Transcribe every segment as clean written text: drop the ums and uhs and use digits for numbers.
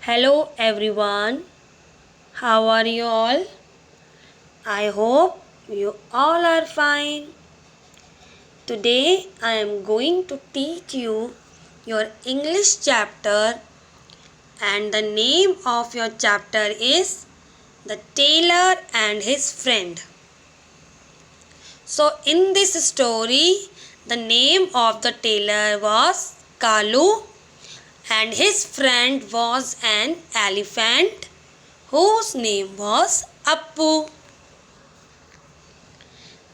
Hello everyone, how are you all? I hope you all are fine. Today I am going to teach you your English chapter, and the name of your chapter is The Tailor and His Friend. So in this story, the name of the tailor was Kalu and his friend was an elephant whose name was Appu.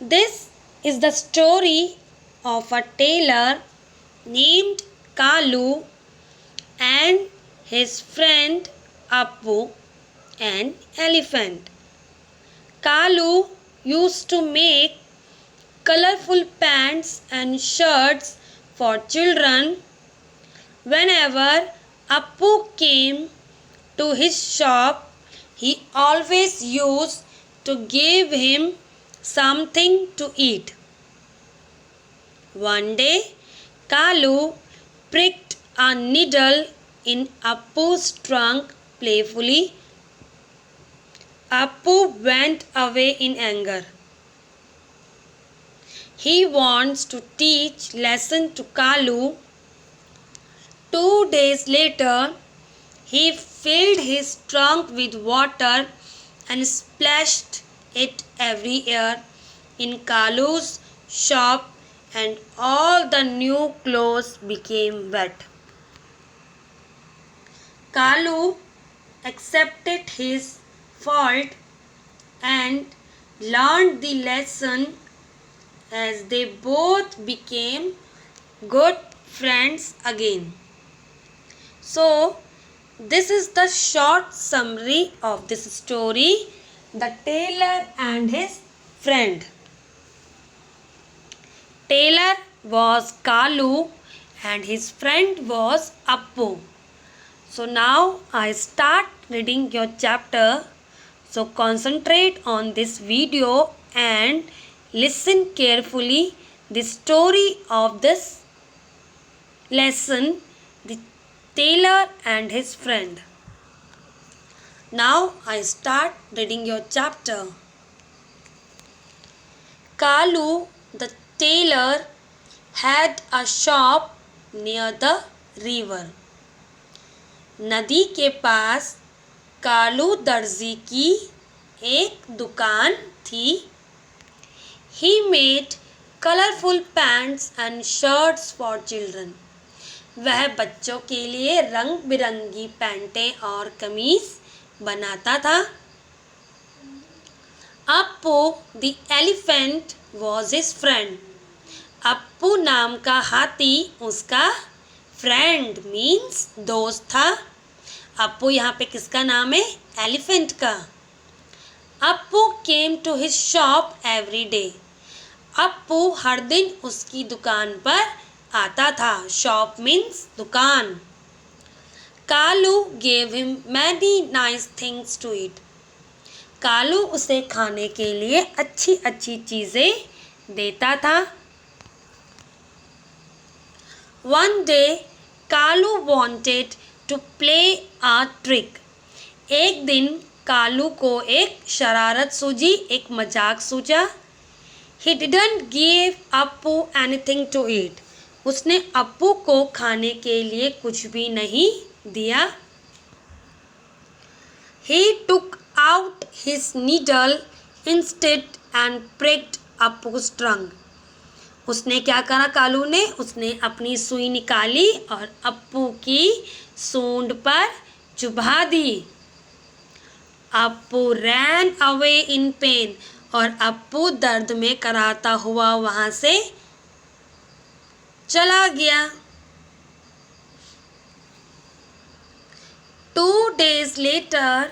This is the story of a tailor named Kalu and his friend Appu, an elephant. Kalu used to make colorful pants and shirts for children. Whenever Appu came to his shop, he always used to give him something to eat. One day, Kalu pricked a needle in Appu's trunk playfully. Appu went away in anger. He wants to teach lesson to Kalu. 2 days later, he filled his trunk with water and splashed it everywhere in Kalu's shop, and all the new clothes became wet. Kalu accepted his fault and learned the lesson as they both became good friends again. So, this is the short summary of this story, The Tailor and His Friend. Tailor was Kalu and his friend was Appu. So now I start reading your chapter. So concentrate on this video and listen carefully the story of this lesson, The Tailor and His Friend. Now I start reading your chapter. Kalu the tailor had a shop near the river. नदी के पास कालू दर्जी की एक दुकान थी. He made colorful pants and shirts for children. वह बच्चों के लिए रंग बिरंगी पैंटें और कमीज बनाता था. Appu the elephant was his friend. Appu नाम का हाथी उसका फ्रेंड मीन्स दोस्त था. अप्पू यहाँ पे किसका नाम है? एलिफेंट का. Appu came to his shop every day. Appu हर दिन उसकी दुकान पर आता था. शॉप मीन्स दुकान. Kalu gave him many nice things to eat. Kalu उसे खाने के लिए अच्छी अच्छी चीज़ें देता था. One day, Kalu wanted to play a trick. एक दिन कालू को एक शरारत सूझी, एक मजाक सूझा. He didn't give Appu anything to eat. उसने अप्पू को खाने के लिए कुछ भी नहीं दिया. He took out his needle instead and pricked Appu's trunk. उसने क्या करा कालू ने? उसने अपनी सुई निकाली और अप्पू की सूंड पर चुभा दी. Appu ran away in pain. और अप्पू दर्द में कराहता हुआ वहां से चला गया. 2 days later,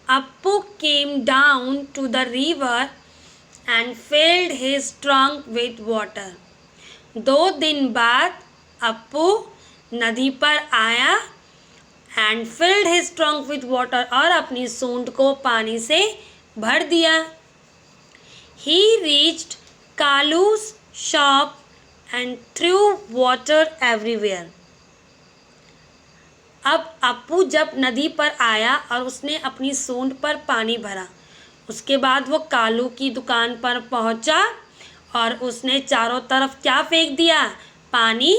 Appu came down to the river and filled his trunk with water. 2 दिन बाद अप्पू नदी पर आया and filled his trunk with water और अपनी सूंड को पानी से भर दिया. He reached Kalu's shop and threw water everywhere. अब अप्पू जब नदी पर आया और उसने अपनी सूंड पर पानी भरा, उसके बाद वो कालू की दुकान पर पहुंचा और उसने चारों तरफ क्या फेंक दिया? पानी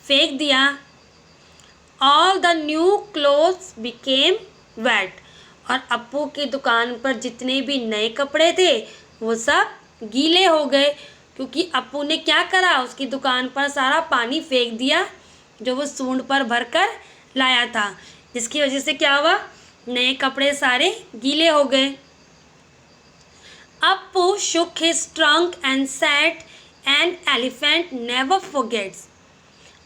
फेंक दिया। All the new clothes became wet. और अप्पू की दुकान पर जितने भी नए कपड़े थे वो सब गीले हो गए, क्योंकि अप्पू ने क्या करा? उसकी दुकान पर सारा पानी फेंक दिया जो वो सूंड पर भरकर लाया था, जिसकी वजह से क्या हुआ? नए कपड़े सारे गीले हो गए। Appu shook his trunk and said, "An elephant never forgets."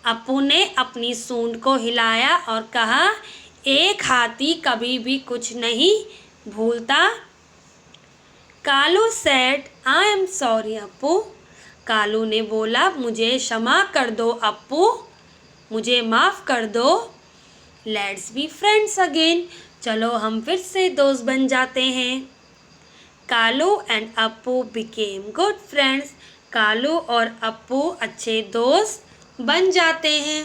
Appu ने अपनी सूंड को हिलाया और कहा, एक हाथी कभी भी कुछ नहीं भूलता। Kalu said, "I am sorry Appu." Kalu ने बोला, मुझे क्षमा कर दो अप्पू, मुझे माफ़ कर दो। Let's be friends again. चलो हम फिर से दोस्त बन जाते हैं। Kalu and Appu became good friends. Kalu और अप्पू अच्छे दोस्त बन जाते हैं।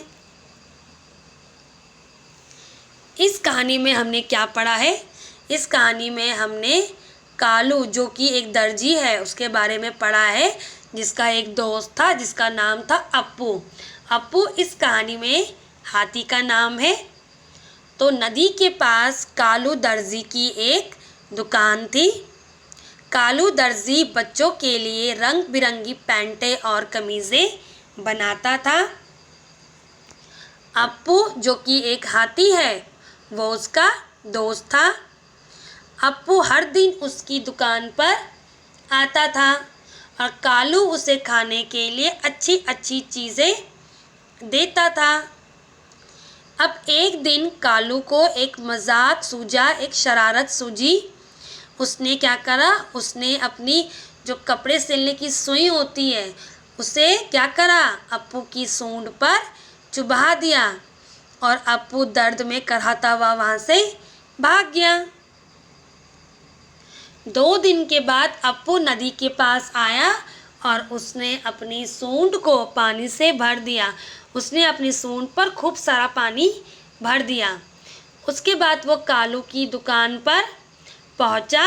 इस कहानी में हमने क्या पढ़ा है? इस कहानी में हमने कालू, जो कि एक दर्जी है, उसके बारे में पढ़ा है, जिसका एक दोस्त था जिसका नाम था अप्पू। अप्पू इस कहानी में हाथी का नाम है। तो नदी के पास कालू दर्जी की एक दुकान थी। कालू दर्जी बच्चों के लिए रंग बिरंगी पैंटें और कमीज़ें बनाता था। अप्पू, जो कि एक हाथी है, वो उसका दोस्त था। अप्पू हर दिन उसकी दुकान पर आता था और कालू उसे खाने के लिए अच्छी अच्छी चीज़ें देता था। अब एक दिन कालू को एक मजाक सूझा, एक शरारत सूझी। उसने क्या करा? उसने अपनी जो कपड़े सिलने की सुई होती है उसे क्या करा? अप्पू की सूंड पर चुभा दिया और अप्पू दर्द में कराहता हुआ वहाँ से भाग गया। 2 दिन के बाद अप्पू नदी के पास आया और उसने अपनी सूंड को पानी से भर दिया। उसने अपनी सूंड पर खूब सारा पानी भर दिया। उसके बाद वो कालू की दुकान पर पहुंचा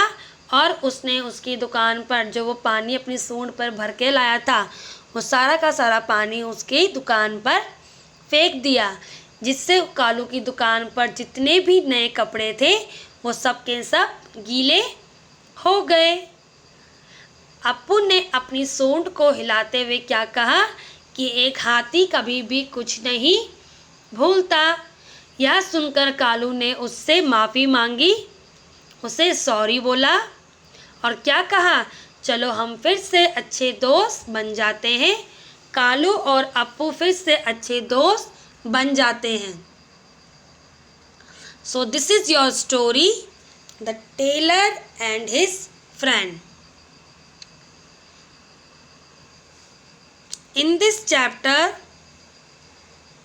और उसने उसकी दुकान पर जो वो पानी अपनी सूंड पर भर के लाया था, वो सारा का सारा पानी उसकी दुकान पर फेंक दिया, जिससे कालू की दुकान पर जितने भी नए कपड़े थे वो सब के सब गीले हो गए। अप्पू ने अपनी सूंड को हिलाते हुए क्या कहा कि एक हाथी कभी भी कुछ नहीं भूलता। यह सुनकर कालू ने उससे माफ़ी मांगी, उसे सॉरी बोला और क्या कहा, चलो हम फिर से अच्छे दोस्त बन जाते हैं। कालू और अप्पू फिर से अच्छे दोस्त बन जाते हैं। So this is your story, the tailor and his friend. In this chapter,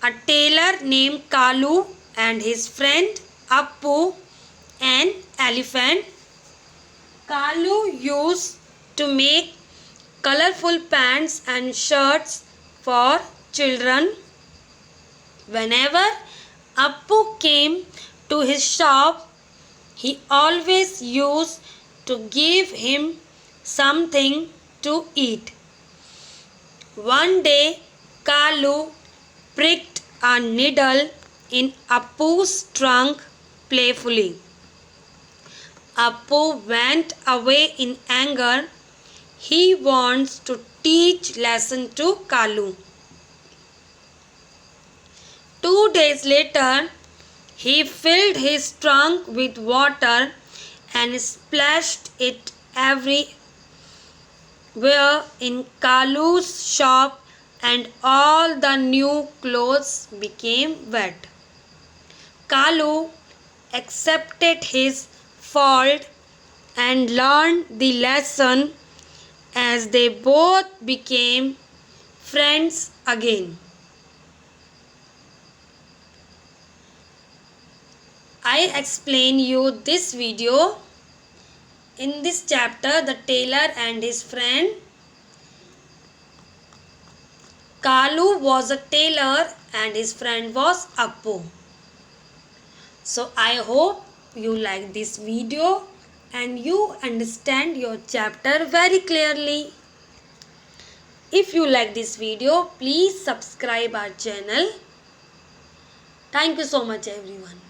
a tailor named Kalu and his friend Appu, an elephant. Kalu used to make colorful pants and shirts for children. Whenever Appu came to his shop, he always used to give him something to eat. One day, Kalu pricked a needle in Appu's trunk playfully. Appu went away in anger. He wants to teach lesson to Kalu. 2 days later, he filled his trunk with water and splashed it everywhere in Kalu's shop, and all the new clothes became wet. Kalu accepted his fault and learned the lesson as they both became friends again. I explain you this video. In this chapter, the tailor and his friend. Kalu was a tailor and his friend was Appu. So I hope you like this video and you understand your chapter very clearly. If you like this video, please subscribe our channel. Thank you so much everyone.